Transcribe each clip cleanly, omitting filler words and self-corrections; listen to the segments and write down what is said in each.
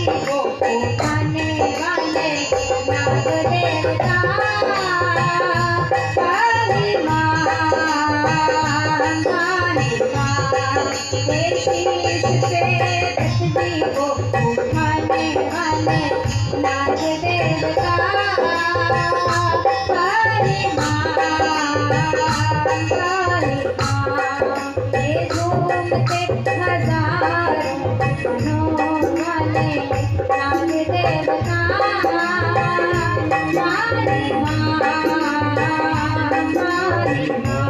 को उठाने वाले नाग देवता शीश से पृथ्वी को उठाने वाले नाग देवता ये झूमते हजारों मनों वाले नाग देवता हमारी माँ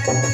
परम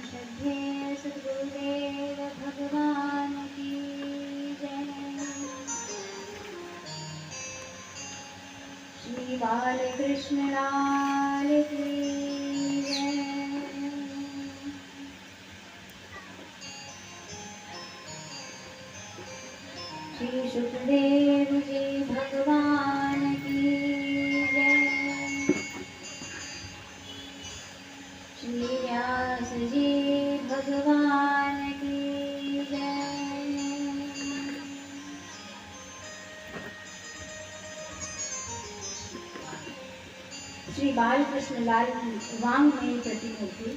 श्रद्धेय सद्गुरुदेव भगवान की जय। श्री बालकृष्ण लाल की जय। श्री सुखदेव जी भगवान की जय। श्री व्यास जी भगवान की जय। श्री बालकृष्ण लाल की वांग्मयी प्रतिमूर्ति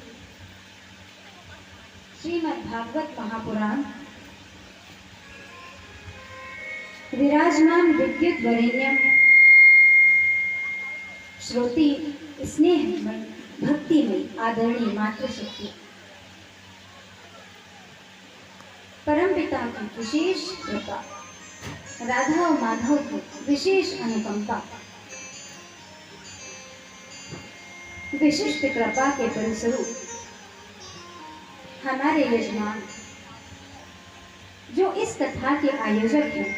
श्रीमद् भागवत महापुराण विराजमान विद्युत वरेण्यम श्रोति स्नेहमय भक्तिमय आदरणीय मातृशक्ति परमपिता की विशेष कृपा, राधा और माधव की विशेष अनुकंपा, विशिष्ट कृपा के परिस्वरूप हमारे यजमान जो इस कथा के आयोजक हैं,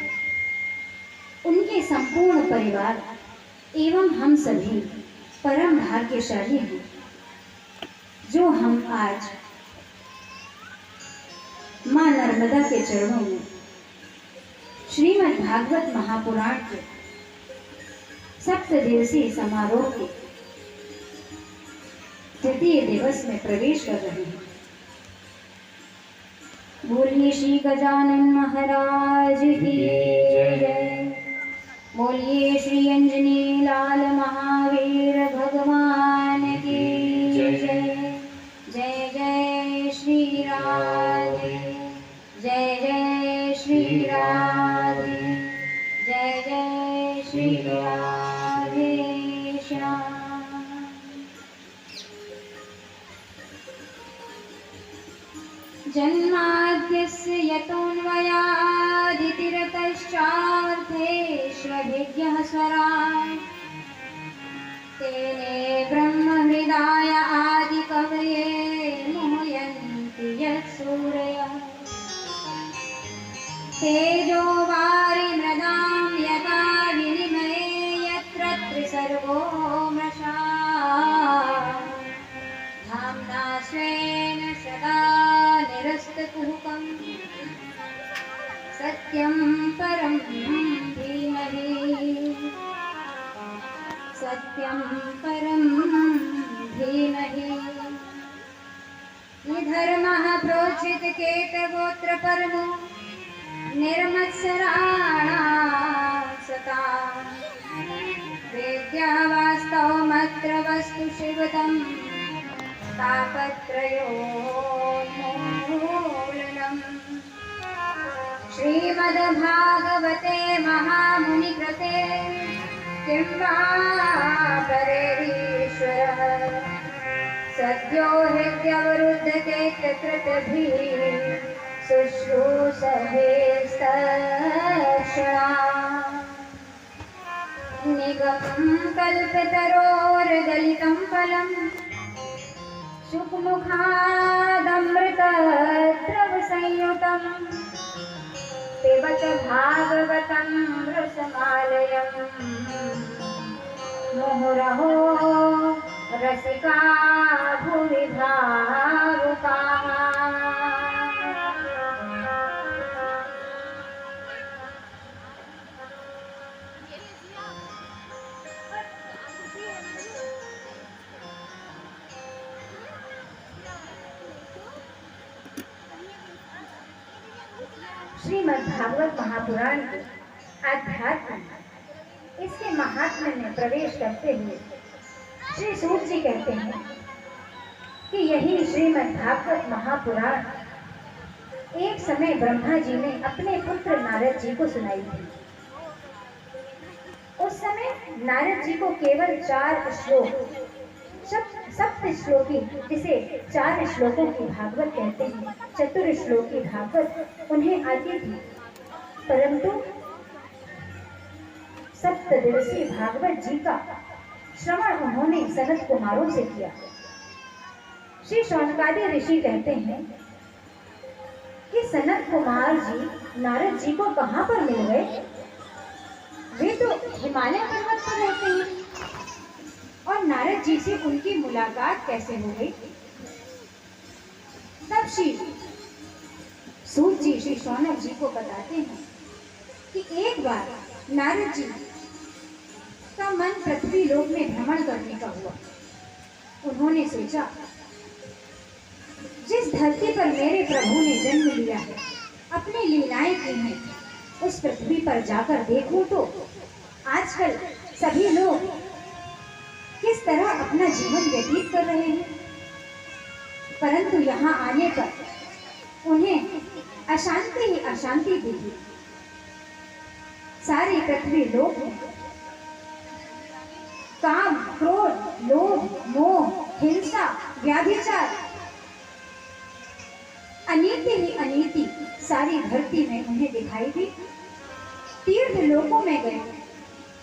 उनके संपूर्ण परिवार एवं हम सभी परम भाग्यशाली हैं जो हम आज मां नर्मदा के चरणों में श्रीमद् भागवत महापुराण के सप्तदिवसीय समारोह के तृतीय दिवस में प्रवेश कर रहे हैं। बोलिए श्री गजानन महाराज की जय। बोलिए श्री अंजनी लाल महावीर भगवान की जय। जय जय श्री राधे, जय जय श्री राधे, जय जय श्री राधे श्याम। जन्माद्यस्य यतोऽन्वयादितिरतश्चार्थेष्वभिज्ञः स्वराट् तेने ब्रह्महृदाय आदिकवये मुह्यन्ति यत्सूरयः। तेजो वारिमृदां यथा विनिमये यत्र त्रिसर्गो मृषा धाम्ना स्वेन सदा निरस्तकुहकं सत्यं परं धीमहि, सत्यं परं धीमहि। धर्मः प्रोचित केतगोत्र परमो निर्मत्सराणां सता वेद्या वास्तवमत्र वस्तु शिवतं तापत्रयोन्मूलनम्। श्रीमद्भागवते महामुनिकृते किं वा परेरीश्वरः सद्यो हृद्यवरुध्यते कृतभिः शुश्रूषभेस्तर्षणा। निगमं कल्पतरोर्गलितं फलं शुकमुखादमृतद्रवसंयुतं पिबत भागवतं रसमालयम्। मुहुरहो रसिका भुवि भावुकाः। श्रीमद् भागवत महापुराण के आध्यात्म इसके महात्म्य में प्रवेश करते हुए श्री सूत जी कहते हैं कि यही श्रीमद् भागवत महापुराण एक समय ब्रह्मा जी ने अपने पुत्र नारद जी को सुनाई थी। उस समय नारद जी को केवल 4 श्लोक, सप्त श्लोकी, जिसे 4 श्लोकों की भागवत कहते हैं, चतुर श्लोकी भागवत उन्हें आती थी, परंतु 7 दिवसीय भागवत जी का श्रवण उन्होंने सनत कुमारों से किया। श्री शौनकादि ऋषि कहते हैं कि सनत कुमार जी नारद जी को कहाँ पर मिल गए? वे तो हिमालय पर्वत पर रहते हैं, और नारद जी से उनकी मुलाकात कैसे हो गई? तब श्री सूत जी श्री शौनक जी को बताते हैं कि एक बार नारद जी का मन पृथ्वी लोक में भ्रमण करने का हुआ। उन्होंने सोचा, जिस धरती पर मेरे प्रभु ने जन्म लिया है, अपनी लीलाएं की हैं, उस पृथ्वी पर जाकर देखूं तो आजकल सभी लोग किस तरह अपना जीवन व्यतीत कर रहे हैं, परंतु यहाँ आने पर उन्हें अशांति ही अशांति दिखी। सारी पृथ्वी लोक में काम, क्रोध, लोभ, मोह, हिंसा, व्याभिचार, अनीति ही अनीति सारी धरती में उन्हें दिखाई दी। तीर्थ लोकों में गए,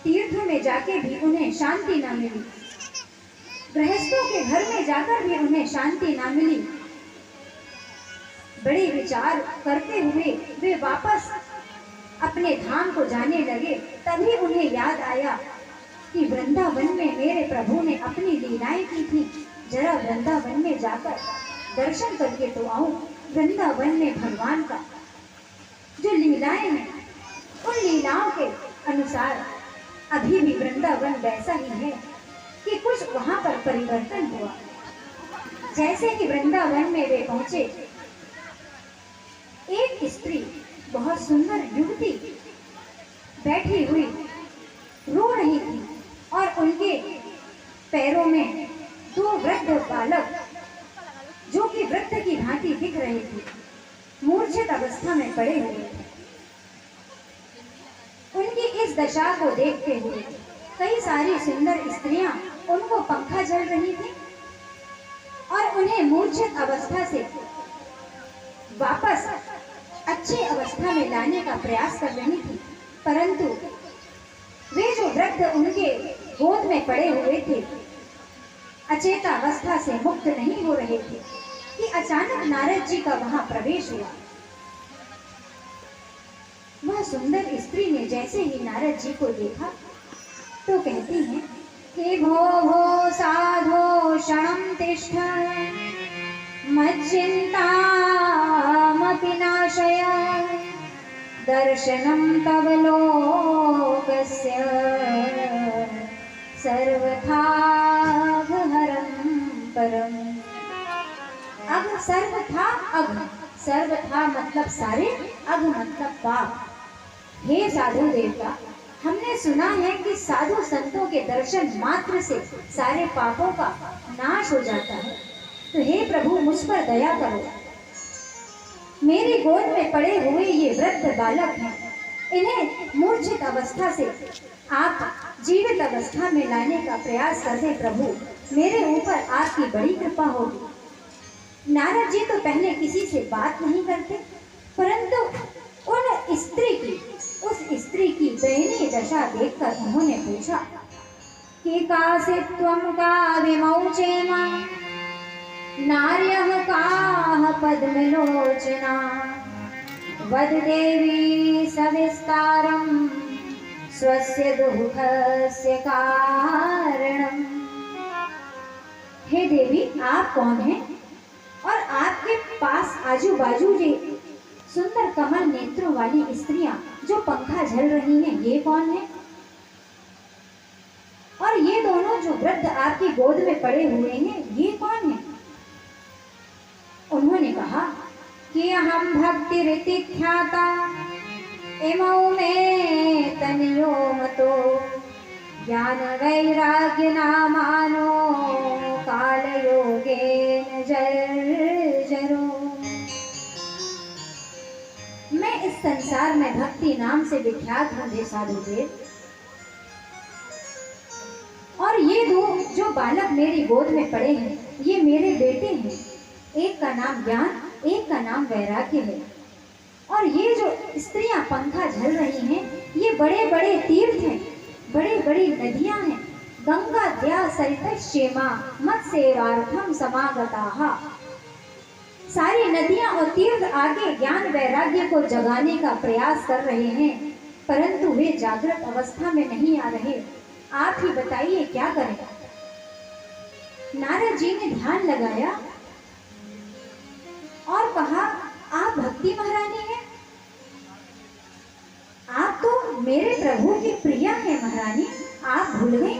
तीर्थ में जाके भी उन्हें शांति न मिली, गृहस्थों के घर में जाकर भी उन्हें शांति न मिली। बड़े विचार करते हुए वे वापस अपने धाम को जाने लगे। तभी उन्हें याद आया कि वृंदावन में मेरे प्रभु ने अपनी लीलाएं की थी, जरा वृंदावन में जाकर दर्शन करके तो आऊं। वृंदावन में भगवान का जो लीलाएं हैं, उन लीलाओं के अनुसार अभी भी वृंदावन वैसा ही है कि कुछ वहां पर परिवर्तन हुआ। जैसे कि वृंदावन में वे पहुंचे, एक स्त्री, बहुत सुंदर युवती बैठी हुई रो रही थी, और उनके पैरों में 2 वृद्ध बालक जो कि वृद्ध की भांति दिख रहे थे, मूर्छित अवस्था में पड़े हुए थे। उनकी इस दशा को देखते हुए कई सारी सुंदर स्त्रियां उनको पंखा झल रही थी और उन्हें मूर्छित अवस्था से वापस अच्छी अवस्था में लाने का प्रयास कर रही थी, परंतु वे जो वृद्ध उनके गोद में पड़े हुए थे, अचेत अवस्था से मुक्त नहीं हो रहे थे कि अचानक नारद जी का वहां प्रवेश हुआ। वह सुंदर स्त्री ने जैसे ही नारद जी को देखा तो कहती हैं कि भो साधो क्षणं तिष्ठ मच्चिंतामपि नाशय दर्शनं तव लोकस्य सर्वथा हरं परम। अघ सर्वथा, अघ सर्वथा मतलब सारे, अघ मतलब पाप। हे साधु देवता, हमने सुना है कि साधु संतों के दर्शन मात्र से सारे पापों का नाश हो जाता है, तो हे प्रभु मुझ पर दया करो। मेरी गोद में पड़े हुए ये वृद्ध बालक हैं, इन्हें मूर्छित अवस्था से आप जीवित अवस्था में लाने का प्रयास कर दे प्रभु, मेरे ऊपर आपकी बड़ी कृपा होगी। नारद जी तो पहले किसी से बात नहीं करते, परंतु उस स्त्री की दयनीय दशा देखकर उन्होंने पूछा कि कासित्वं का विमोचेम नार्यः काः पद्मलोचना वद देवी सविस्तारं स्वस्य दुःखस्य कारणम्। हे देवी, आप कौन हैं और आपके पास आजू बाजू ये सुंदर कमल नेत्रों वाली स्त्रियां जो पंखा झल रही हैं, ये कौन है? और ये दोनों जो वृद्ध आपकी गोद में पड़े हुए हैं, ये कौन है? उन्होंने कहा कि अहम भक्तिरिति ख्याता इमौ मे तनियो मतो ज्ञान वैराग्य नामानो कालयोगेन जर्जरो। मैं इस संसार में भक्ति नाम से विख्यात हूँ हे साधुदेव, और ये दो जो बालक मेरी गोद में पड़े हैं ये मेरे बेटे हैं। एक का नाम ज्ञान, एक का नाम वैराग्य है। और ये जो स्त्रियां पंखा झल रही हैं ये बड़े बड़े तीर्थ हैं, बड़ी बड़ी नदियां हैं। गंगा द्या सरितश्चेमा मत्सेवार्थम समागताः। सारी नदियां और तीर्थ आगे ज्ञान वैराग्य को जगाने का प्रयास कर रहे हैं, परंतु वे जागृत अवस्था में नहीं आ रहे। आप ही बताइए क्या करें। नारद जी ने ध्यान लगाया और कहा, आप भक्ति महारानी हैं, आप तो मेरे प्रभु की प्रिया है महारानी। आप भूल गई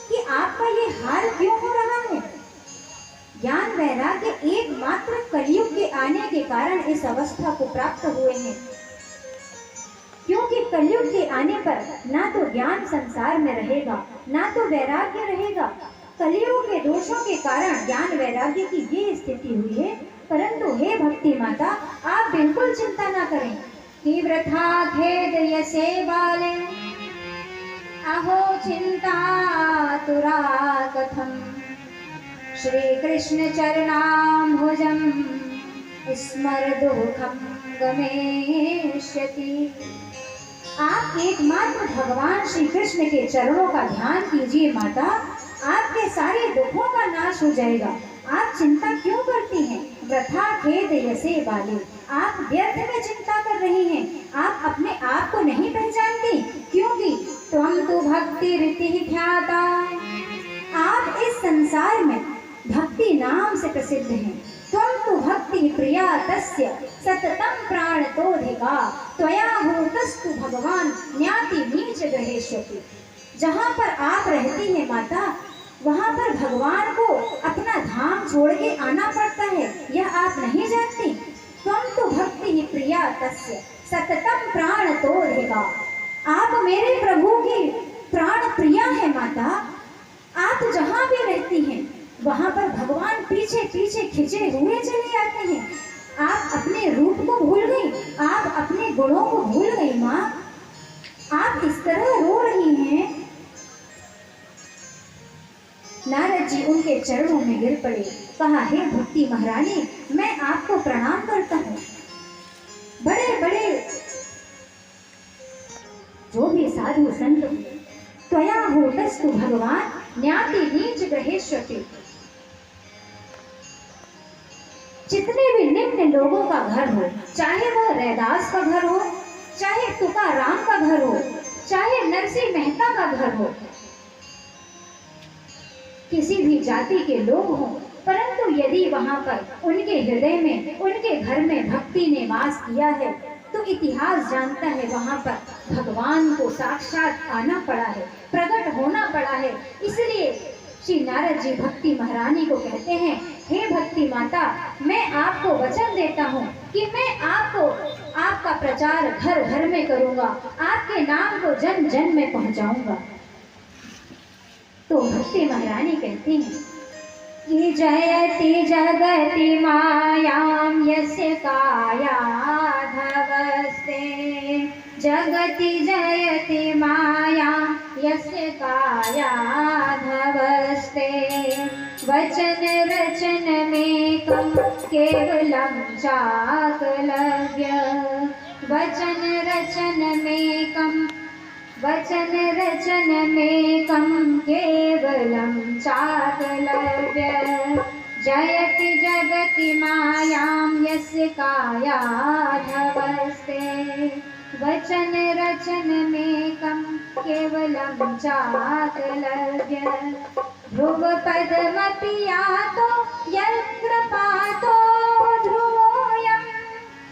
कि आपका ये हाल क्यों हो रहा है। ज्ञान वैराग्य एकमात्र कलयुग के आने के कारण इस अवस्था को प्राप्त हुए हैं, क्योंकि कलयुग के आने पर ना तो ज्ञान संसार में रहेगा ना तो वैराग्य रहेगा। कलयुग के दोषों के कारण ज्ञान वैराग्य की ये स्थिति हुई है। परंतु हे भक्ति माता, आप बिल्कुल चिंता ना करें कि वृथा खेद यसे बाले अहो चिंता तुरा कथम श्री कृष्ण चरणाम्बुजं स्मर दुखम गमेष्यति। आप एकमात्र भगवान श्री कृष्ण के चरणों का ध्यान कीजिए माता, आपके सारे दुखों का नाश हो जाएगा। आप चिंता क्यों करती हैं? वृथा खेद यसे बाले, आप व्यर्थ में चिंता कर रही हैं। आप अपने आप को नहीं पहचानती, क्योंकि त्वं तु भक्ति रीति ख्याता। आप इस संसार में भक्ति नाम से प्रसिद्ध हैं। त्वं तु भक्ति प्रिया तस्य सततं प्राणतोधिका त्वया हूतस्तु भगवान ज्ञाति नीच ग्रहेष्यति। जहाँ पर आप रहती हैं माता, वहाँ पर भगवान को अपना धाम छोड़ के आना पड़ता है, यह आप नहीं जानती। त्वं तु भक्ति प्रिया तस्य सततं प्राणतोधिका। आप मेरे प्रभु की प्राण प्रिया है माता। आप जहाँ भी रहती हैं वहाँ पर भगवान पीछे पीछे खिंचे हुए चले आते हैं। आप अपने रूप को भूल गई, आप अपने गुणों को भूल गई माँ। आप इस तरह रो रही हैं। नारद जी उनके चरणों में गिर पड़े, कहा, हे भक्ति महारानी, मैं आपको प्रणाम करता हूँ। बड़े बड़े जो भी साधु संत त्वया हूतस्तु भगवान ज्ञाति नीच ग्रहेष्यति। जितने भी निम्न लोगों का घर हो, चाहे वह रैदास का घर हो, चाहे तुकाराम का घर हो, चाहे नरसिंह मेहता का घर हो, किसी भी जाति के लोग हों, परंतु यदि वहां पर उनके हृदय में, उनके घर में भक्ति ने वास किया है तो इतिहास जानता है वहां पर भगवान को साक्षात आना पड़ा है, प्रकट होना पड़ा है। इसलिए श्री नारद जी भक्ति महारानी को कहते हैं, हे भक्ति माता, मैं आपको वचन देता हूँ कि मैं आपका प्रचार घर घर में करूँगा, आपके नाम को जन जन में पहुँचाऊँगा। तो भक्ति महारानी कहती हैं कि जयति जगति मायां यस्य काया धवस्ते, जगति जयति मायां यस्य काया धवस्ते, वचन रचन मेकं केवलं चाकलव्य, वचन रचन मेकं केवलं चाकलव्य, जयति जगति मायां यस्य काया धवस्ते, वचन रचन मेकं केवलं चाकलव्य, ध्रुव पदमपि यातो यत्र पातो ध्रुवोऽयं,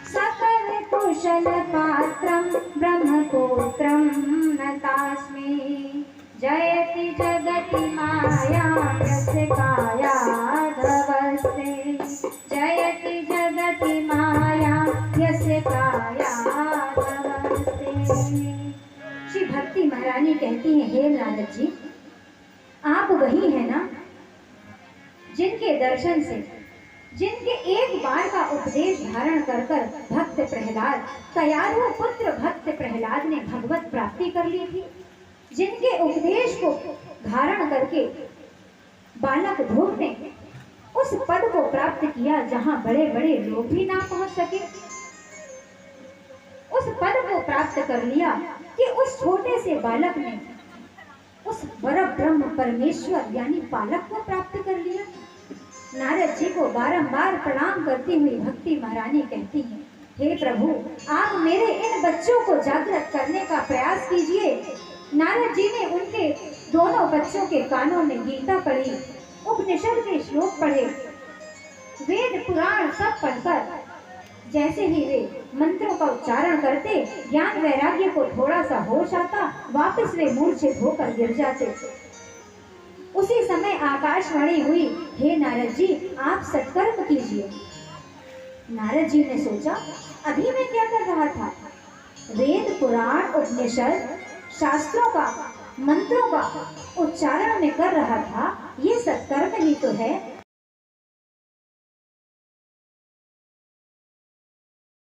सकल कुशल पात्रं ब्रह्मपुत्रं नतास्मि, जयति जगति मायां यस्य काया धवस्ते। जयति जगति माया यस्य काया नमस्ते। श्री भक्ति महारानी कहती हैं, हे नारद जी, आप वही है ना जिनके दर्शन से, जिनके एक बार का उपदेश धारण कर कर भक्त प्रहलाद, कयाधु पुत्र भक्त प्रहलाद ने भगवत प्राप्ति कर ली थी, जिनके उपदेश को धारण करके बालक ध्रुव ने उस पद को प्राप्त किया जहां बड़े बड़े लोग भी ना पहुंच सके, उस पद को प्राप्त कर लिया कि उस छोटे से बालक ने उस वर ब्रह्म परमेश्वर यानी पालक को प्राप्त कर लिया। नारद जी को बारंबार प्रणाम करती हुई भक्ति महारानी कहती हैं, हे प्रभु, आप मेरे इन बच्चों को जागृत करने का प्रयास कीजिए। नारद जी ने उनके दोनों बच्चों के कानों में गीता पढ़ी, उपनिषद के श्लोक पढ़े, वेद पुराण सब पढ़कर जैसे ही वे मंत्रों का उच्चारण करते, ज्ञान वैराग्य को थोड़ा सा होश आता, वापस वे मूर्छित होकर गिर जाते। उसी समय आकाशवाणी हुई, हे नारद जी, आप सत्कर्म कीजिए। नारद जी ने सोचा, अभी मैं क्या कर रहा था? वेद पुराण उपनिषद शास्त्रों का, मंत्रों का उच्चारण में कर रहा था, ये सत्कर्म ही तो है।